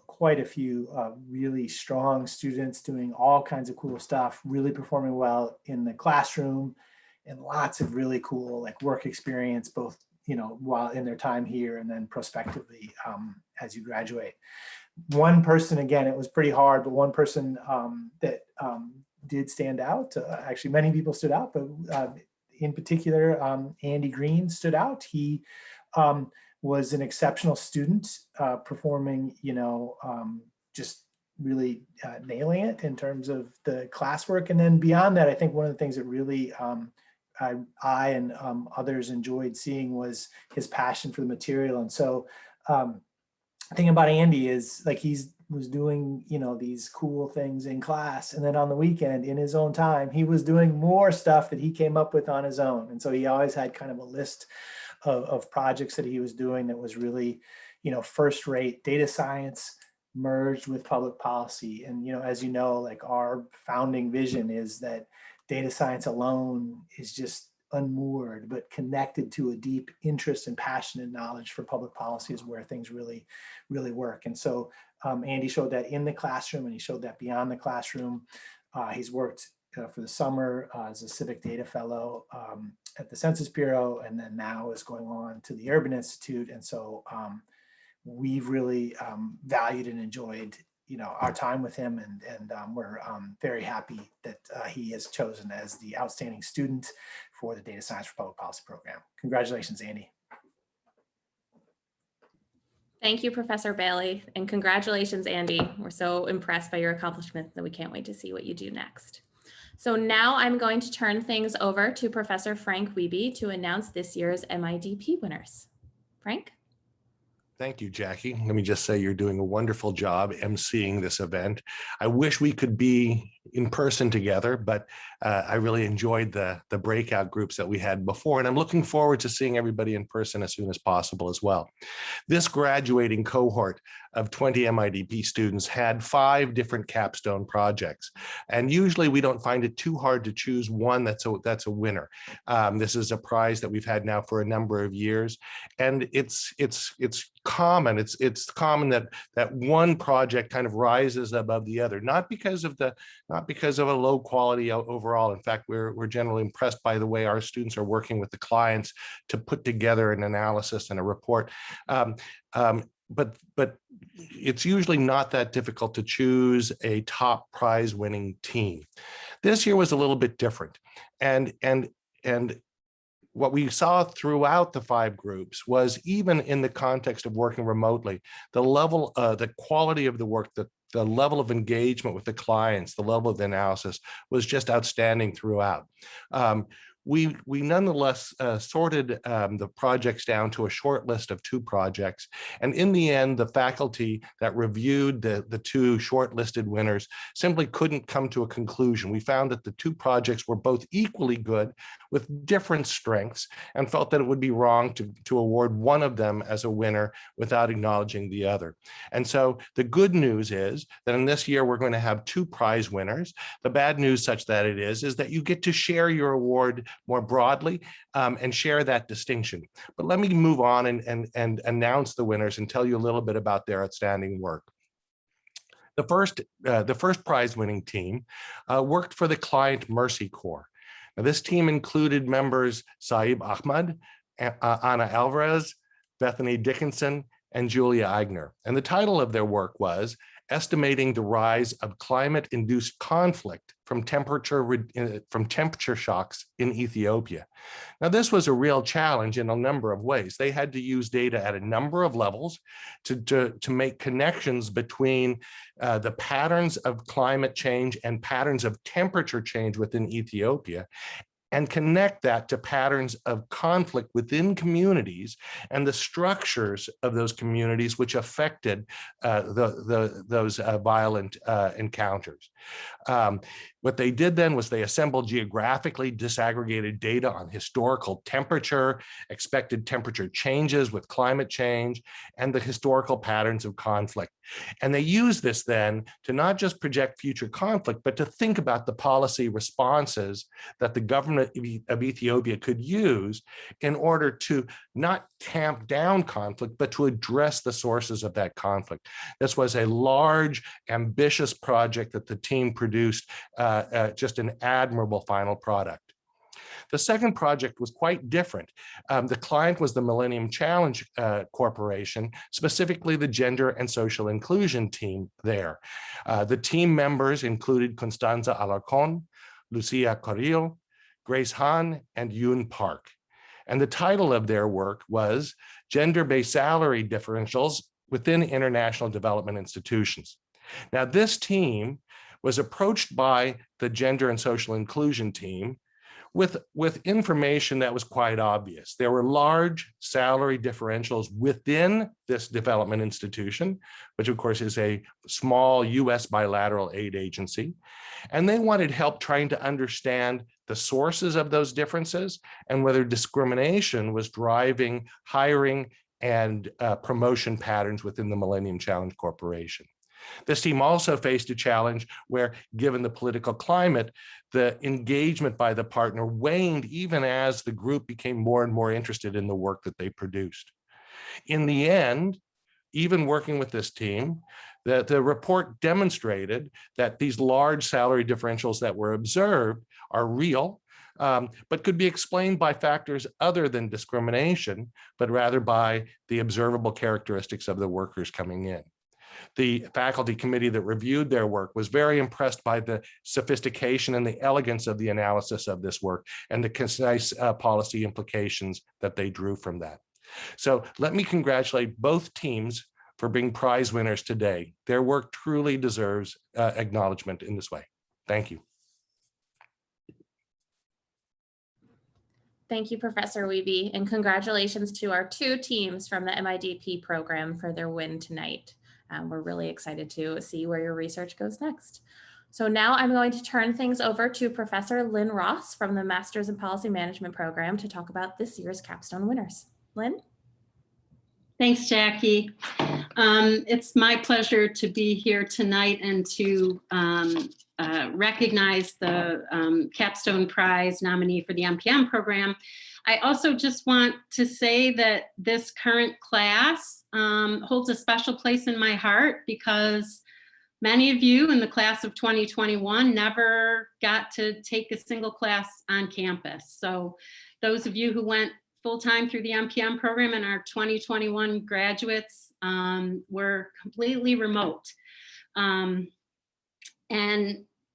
quite a few really strong students doing all kinds of cool stuff, really performing well in the classroom, and lots of really cool work experience, both while in their time here and then prospectively as you graduate. One person, again, it was pretty hard, but one person that did stand out, actually many people stood out, but in particular, Andy Green stood out. He was an exceptional student, performing, just really nailing it in terms of the classwork. And then beyond that, I think one of the things that really I and others enjoyed seeing was his passion for the material. And so the thing about Andy is was doing, these cool things in class. And then on the weekend in his own time, he was doing more stuff that he came up with on his own. And so he always had kind of a list of projects that he was doing that was really, first rate data science merged with public policy. And, as you know, our founding vision is that data science alone is just unmoored, but connected to a deep interest and passion and knowledge for public policy is where things really, really work. And so Andy showed that in the classroom, and he showed that beyond the classroom. He's worked for the summer as a civic data fellow at the Census Bureau, and then now is going on to the Urban Institute. And so we've really valued and enjoyed our time with him, and we're very happy that he is chosen as the outstanding student for the Data Science for Public Policy program. Congratulations, Andy. Thank you, Professor Bailey, and congratulations, Andy. We're so impressed by your accomplishments that we can't wait to see what you do next. So now I'm going to turn things over to Professor Frank Wiebe to announce this year's MIDP winners. Frank? Thank you, Jackie. Let me just say you're doing a wonderful job emceeing this event. I wish we could be in person together, but I really enjoyed the breakout groups that we had before, and I'm looking forward to seeing everybody in person as soon as possible as well. This graduating cohort of 20 MIDP students had 5 different capstone projects, and usually we don't find it too hard to choose one that's a winner. This is a prize that we've had now for a number of years, and it's common. It's common that one project kind of rises above the other, not because of a low quality overall. In fact, we're generally impressed by the way our students are working with the clients to put together an analysis and a report. But it's usually not that difficult to choose a top prize winning team. This year was a little bit different, and what we saw throughout the 5 groups was, even in the context of working remotely, the level, the quality of the work, the level of engagement with the clients, the level of the analysis was just outstanding throughout. We nonetheless sorted the projects down to a short list of 2 projects. And in the end, the faculty that reviewed the 2 shortlisted winners simply couldn't come to a conclusion. We found that the 2 projects were both equally good with different strengths, and felt that it would be wrong to award one of them as a winner without acknowledging the other. And so the good news is that in this year, we're going to have 2 prize winners. The bad news, such that it is that you get to share your award more broadly and share that distinction. But let me move on and announce the winners and tell you a little bit about their outstanding work. The first prize winning team worked for the Client Mercy Corps. Now, this team included members Saib Ahmad, Anna Alvarez, Bethany Dickinson, and Julia Eigner. And the title of their work was Estimating the Rise of Climate-Induced Conflict from Temperature Shocks in Ethiopia. Now, this was a real challenge in a number of ways. They had to use data at a number of levels to make connections between the patterns of climate change and patterns of temperature change within Ethiopia, and connect that to patterns of conflict within communities and the structures of those communities which affected those violent encounters. What they did then was they assembled geographically disaggregated data on historical temperature, expected temperature changes with climate change, and the historical patterns of conflict. And they used this then to not just project future conflict, but to think about the policy responses that the government of Ethiopia could use in order to not tamp down conflict, but to address the sources of that conflict. This was a large, ambitious project that the team produced, just an admirable final product. The second project was quite different. The client was the Millennium Challenge Corporation, specifically the Gender and Social Inclusion team there. The team members included Constanza Alarcon, Lucia Carrillo, Grace Hahn, and Yoon Park. And the title of their work was Gender-Based Salary Differentials Within International Development Institutions. Now, this team was approached by the Gender and Social Inclusion team with information that was quite obvious. There were large salary differentials within this development institution, which of course is a small US bilateral aid agency. And they wanted help trying to understand the sources of those differences and whether discrimination was driving hiring and promotion patterns within the Millennium Challenge Corporation. This team also faced a challenge where, given the political climate, the engagement by the partner waned even as the group became more and more interested in the work that they produced. In the end, even working with this team, the report demonstrated that these large salary differentials that were observed are real, but could be explained by factors other than discrimination, but rather by the observable characteristics of the workers coming in. The faculty committee that reviewed their work was very impressed by the sophistication and the elegance of the analysis of this work and the concise policy implications that they drew from that. So let me congratulate both teams for being prize winners today. Their work truly deserves acknowledgement in this way. Thank you. Thank you, Professor Wiebe, and congratulations to our two teams from the MIDP program for their win tonight. We're really excited to see where your research goes next. So now I'm going to turn things over to Professor Lynn Ross from the Masters in Policy Management program to talk about this year's capstone winners. Lynn? Thanks, Jackie. It's my pleasure to be here tonight and to recognize the Capstone Prize nominee for the MPM program. I also just want to say that this current class holds a special place in my heart because many of you in the class of 2021 never got to take a single class on campus. So those of you who went full-time through the MPM program and our 2021 graduates were completely remote. And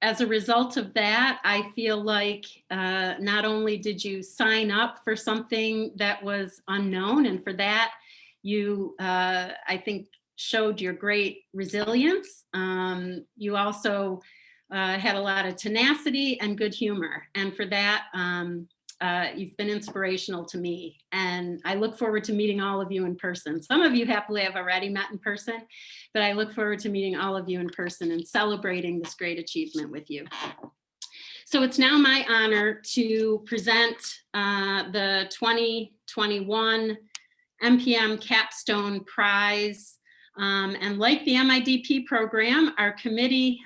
as a result of that, I feel like not only did you sign up for something that was unknown, and for that you, I think, showed your great resilience. You also had a lot of tenacity and good humor. And for that, you've been inspirational to me. And I look forward to meeting all of you in person. Some of you happily have already met in person, but I look forward to meeting all of you in person and celebrating this great achievement with you. So it's now my honor to present the 2021 MPM Capstone Prize. And like the MIDP program, our committee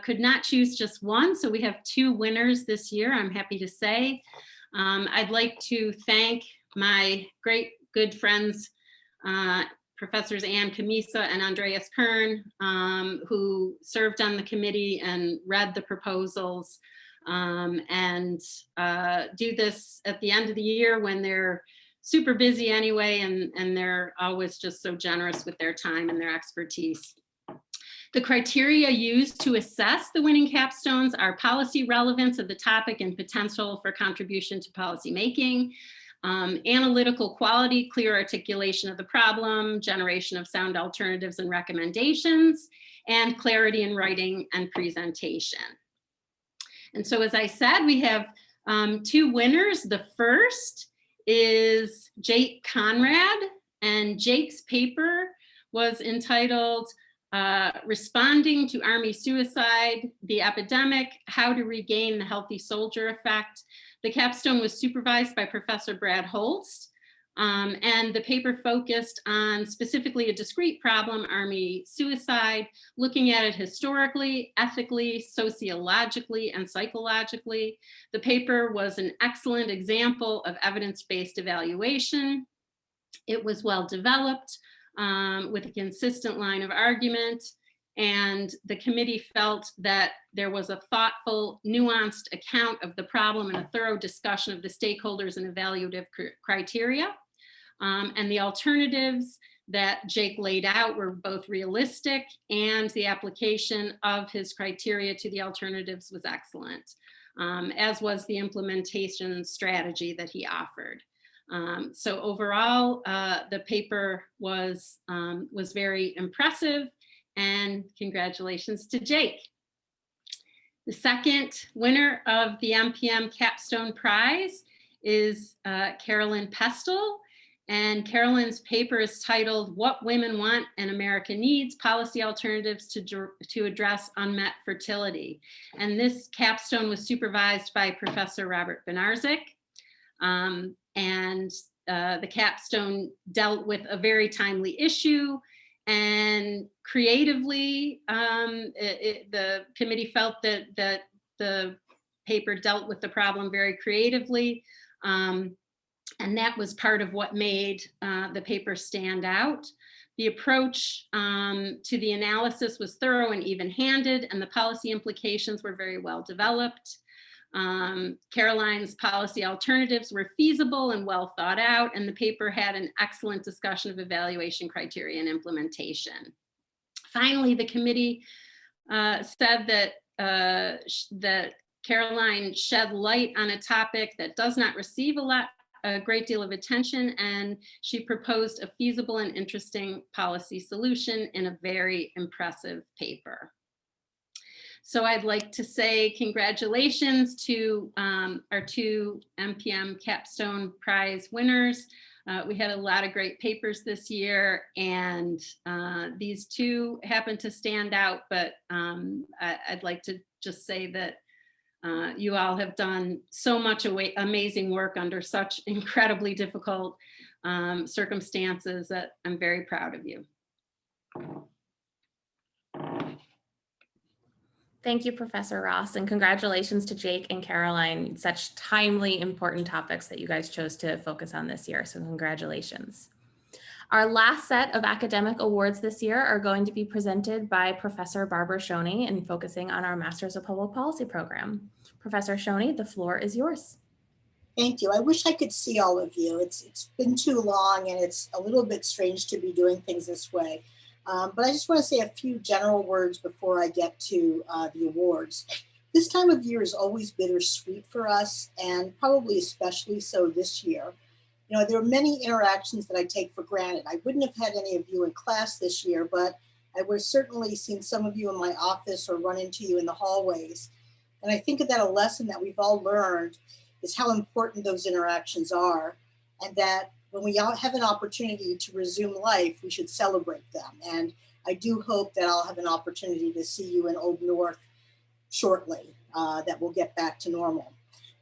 could not choose just one. So we have two winners this year, I'm happy to say. I'd like to thank my great good friends, Professors Ann Camisa and Andreas Kern, who served on the committee and read the proposals, and do this at the end of the year when they're super busy anyway, and they're always just so generous with their time and their expertise. The criteria used to assess the winning capstones are policy relevance of the topic and potential for contribution to policy making, analytical quality, clear articulation of the problem, generation of sound alternatives and recommendations, and clarity in writing and presentation. And so, as I said, we have Two winners. The first is Jake Conrad, and Jake's paper was entitled Responding to Army Suicide, the Epidemic, How to Regain the Healthy Soldier Effect. The capstone was supervised by Professor Brad Holst, and the paper focused on specifically a discrete problem, Army suicide, looking at it historically, ethically, sociologically, and psychologically. The paper was an excellent example of evidence-based evaluation. It was well developed with a consistent line of argument, and the committee felt that there was a thoughtful, nuanced account of the problem and a thorough discussion of the stakeholders and evaluative criteria. And the alternatives that Jake laid out were both realistic, and the application of his criteria to the alternatives was excellent, as was the implementation strategy that he offered. So overall, the paper was very impressive, and congratulations to Jake. The second winner of the MPM Capstone Prize is Carolyn Pestle, and Carolyn's paper is titled What Women Want and America Needs, Policy Alternatives to Address Unmet Fertility. And this capstone was supervised by Professor Robert Benarzik. And the capstone dealt with a very timely issue, and creatively, the committee felt that the paper dealt with the problem very creatively, and that was part of what made the paper stand out. The approach to the analysis was thorough and even-handed, and the policy implications were very well developed. Caroline's policy alternatives were feasible and well thought out, and the paper had an excellent discussion of evaluation criteria and implementation. Finally, the committee said that Caroline shed light on a topic that does not receive a great deal of attention, and she proposed a feasible and interesting policy solution in a very impressive paper. So I'd like to say congratulations to our two MPM Capstone Prize winners. We had a lot of great papers this year, and these two happen to stand out, but I'd like to just say that you all have done so much amazing work under such incredibly difficult circumstances that I'm very proud of you. Thank you, Professor Ross, and congratulations to Jake and Caroline. Such timely, important topics that you guys chose to focus on this year, so congratulations. Our last set of academic awards this year are going to be presented by Professor Barbara Shoney and focusing on our Masters of Public Policy program. Professor Shoney, the floor is yours. Thank you. I wish I could see all of you. It's been too long, and it's a little bit strange to be doing things this way. But I just want to say a few general words before I get to the awards. This time of year is always bittersweet for us, and probably especially so this year. You know, there are many interactions that I take for granted. I wouldn't have had any of you in class this year, but I would have certainly seen some of you in my office or run into you in the hallways. And I think that a lesson that we've all learned is how important those interactions are, and that when we all have an opportunity to resume life, we should celebrate them. And I do hope that I'll have an opportunity to see you in Old North shortly, that we'll get back to normal.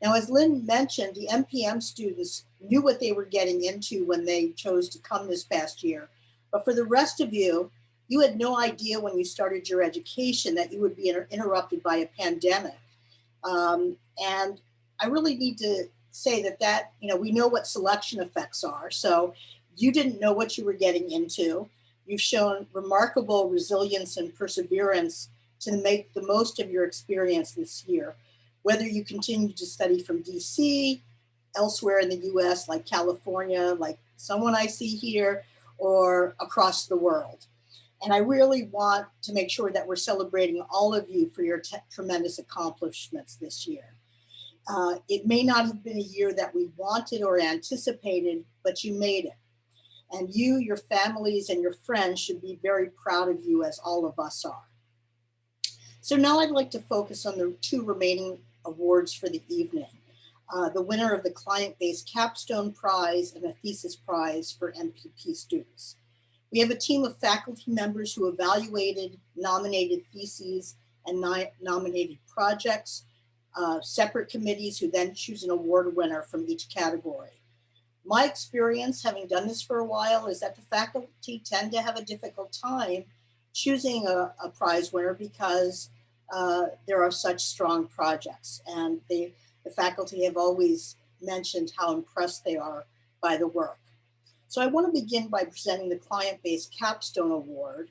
Now, as Lynn mentioned, the MPM students knew what they were getting into when they chose to come this past year. But for the rest of you, you had no idea when you started your education that you would be interrupted by a pandemic. And I really need to say that, you know, we know what selection effects are. So you didn't know what you were getting into. You've shown remarkable resilience and perseverance to make the most of your experience this year, whether you continue to study from DC, elsewhere in the US, like California, like someone I see here, or across the world. And I really want to make sure that we're celebrating all of you for your tremendous accomplishments this year. It may not have been a year that we wanted or anticipated, but you made it. And you, your families, and your friends should be very proud of you, as all of us are. So now I'd like to focus on the two remaining awards for the evening. the winner of the client-based capstone prize and a thesis prize for MPP students. We have a team of faculty members who evaluated nominated theses and nominated projects, separate committees who then choose an award winner from each category. My experience, having done this for a while, is that the faculty tend to have a difficult time choosing a prize winner because there are such strong projects, and the faculty have always mentioned how impressed they are by the work. So I want to begin by presenting the client-based capstone award.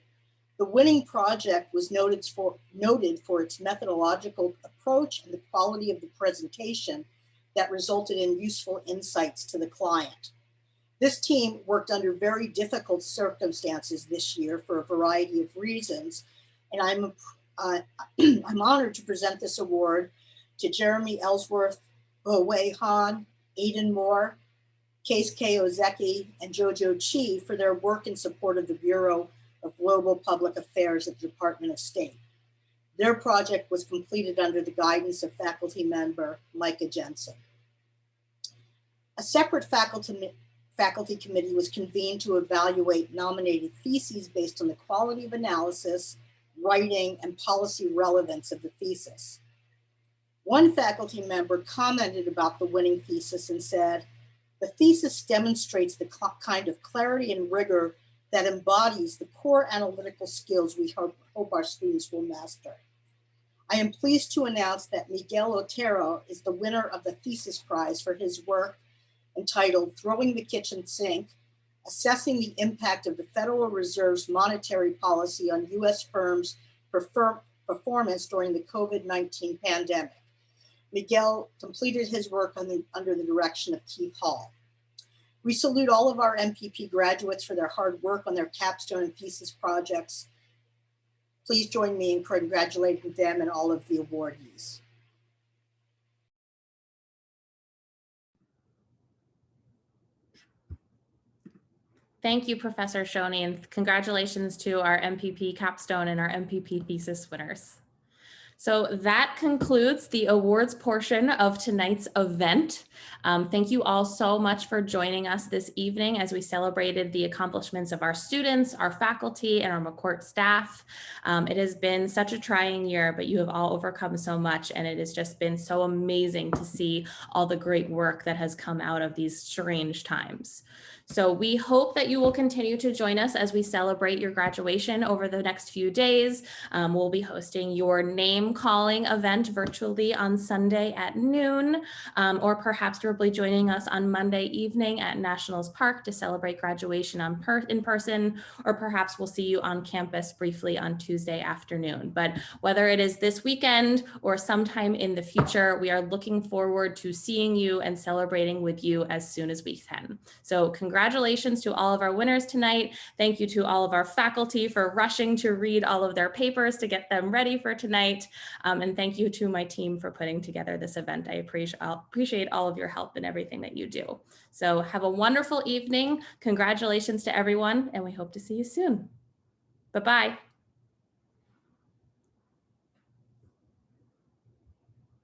The winning project was noted for its methodological approach and the quality of the presentation that resulted in useful insights to the client. This team worked under very difficult circumstances this year for a variety of reasons, and I'm honored to present this award to Jeremy Ellsworth, Wei Han, Aidan Moore, Case K. Ozeki, and Jojo Chi for their work in support of the Bureau of Global Public Affairs at the Department of State. Their project was completed under the guidance of faculty member Micah Jensen. A separate faculty committee was convened to evaluate nominated theses based on the quality of analysis, writing, and policy relevance of the thesis. One faculty member commented about the winning thesis and said, "The thesis demonstrates the kind of clarity and rigor that embodies the core analytical skills we hope our students will master." I am pleased to announce that Miguel Otero is the winner of the thesis prize for his work entitled "Throwing the Kitchen Sink, Assessing the Impact of the Federal Reserve's Monetary Policy on U.S. Firms' Performance During the COVID-19 Pandemic." Miguel completed his work under the direction of Keith Hall. We salute all of our MPP graduates for their hard work on their capstone and thesis projects. Please join me in congratulating them and all of the awardees. Thank you, Professor Shoney, and congratulations to our MPP capstone and our MPP thesis winners. So that concludes the awards portion of tonight's event. Thank you all so much for joining us this evening as we celebrated the accomplishments of our students, our faculty, and our McCourt staff. It has been such a trying year, but you have all overcome so much, and it has just been so amazing to see all the great work that has come out of these strange times. So we hope that you will continue to join us as we celebrate your graduation over the next few days. We'll be hosting your name calling event virtually on Sunday at noon, or perhaps you'll be joining us on Monday evening at Nationals Park to celebrate graduation in person, or perhaps we'll see you on campus briefly on Tuesday afternoon. But whether it is this weekend or sometime in the future, we are looking forward to seeing you and celebrating with you as soon as we can. So congratulations to all of our winners tonight. Thank you to all of our faculty for rushing to read all of their papers to get them ready for tonight. And thank you to my team for putting together this event. I appreciate all of your help and everything that you do. So have a wonderful evening. Congratulations to everyone, and we hope to see you soon. Bye-bye.